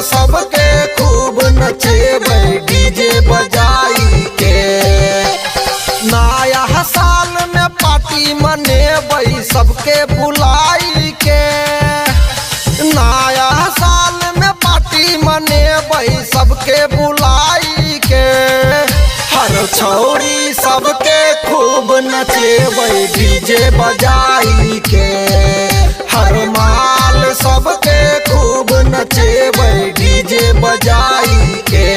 सबके खूब नचेबै डीजे बजाई के। नया साल में पार्टी मनेबै सबके बुलाई के। नया साल में पार्टी मनेबै सबके बुलाई के। हर छौरी सबके खूब नचेबै डीजे बजाई के। हर माल सबके खूब नचेबै डीजे बजाई के।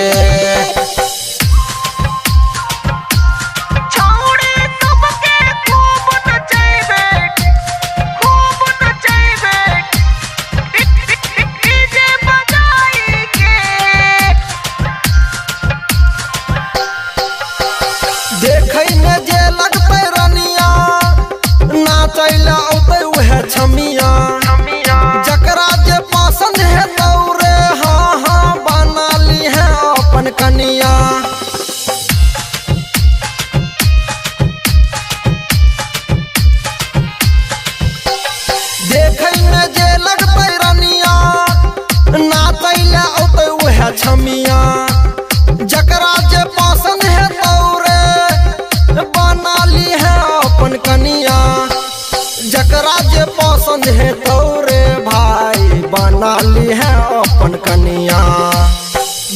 देखै में जे लगतै रनिया नाचै ला औतै उहे छमिया। जकरा जे पसंद है तौरे हाँ हाँ बना ली है अपन कनिया। देखै में जे लगतै रनिया नाचै ला औतै उहे छमिया। जकरा जे पसंद है तौरे बना ली है अपन कनिया। जकरा जे पसंद है तौरे भाई बना ली है अपन कनिया।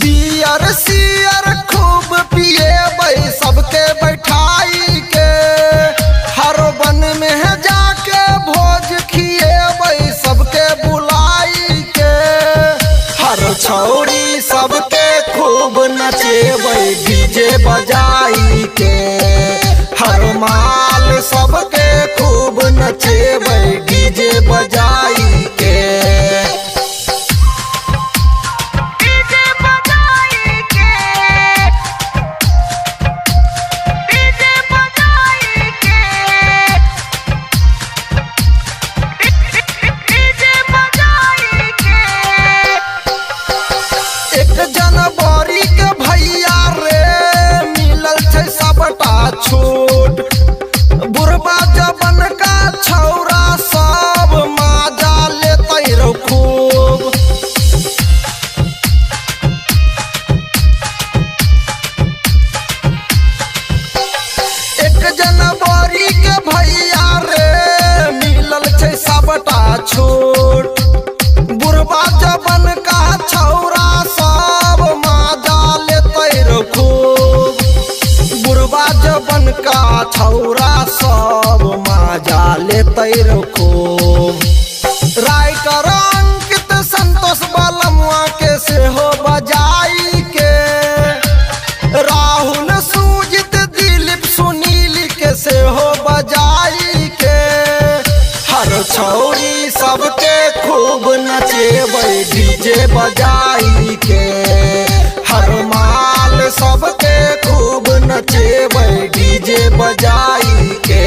बियर सियर खूब पिएबै सबके बैठाई के। हर वन में है जाके भोज खिएबै सबके बुलाई के। हर छौरी सबके खूब नचेबै डीजे बजाई के। हर माल सबके खूब नचेबै डीजे बजाई के। जनवरी के भैया रे मिलल छै सबटा छूट। बुढ़बा जवन का छौरा सब माजा लेतै रौ खूब। एक जनवरी के भैया रे मिलल छै सबटा छूट। बुढ़बा जवन का छौरा सब माजा लेतै रौ खूब। बुढ़बा जवन का छौरा सब माजा लेतै रौ खूब। राइटर अंकित संतोष बलमुआ के सेहो बजाई के। राहुल सुजित दिलीप सुनील के सेहो बजाई के। हर छौरी सबके खूब नचेबै डीजे बजाई के। हर माल सबके खूब नचेबै डीजे बजाई के।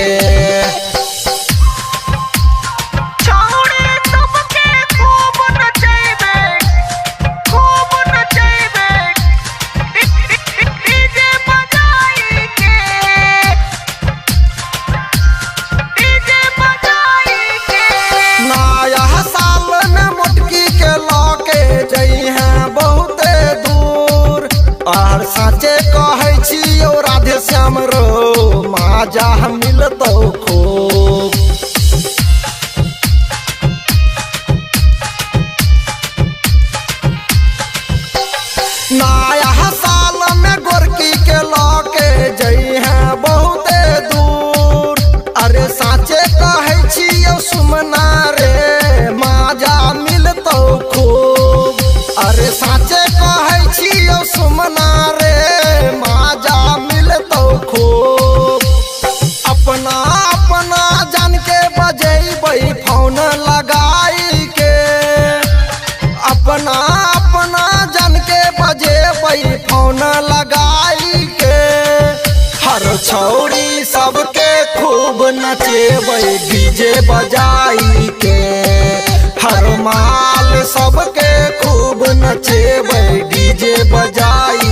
नया साल में मोटकी के लाके जई हैं बहुते दूर। और साचे कहै छियौ राधे श्याम रो माजा मिलतौ खूब। नया साल में गोरकी के लाके जई हैं बहुते दूर। अरे साचे कहै छियौ सुमना रे माजा मिलतौ खूब। अरे साचे कहै छियौ सुमना रे माजा मिलतौ खूब। अपना अपना जान के बजेबै फोन लगाई के। अपना अपना जान के बजेबै फोन लगाई के। हर छौरी सबके खूब नचेबै डीजे बजाई के। हर माल सबके खूब नचेबै डीजे बजाई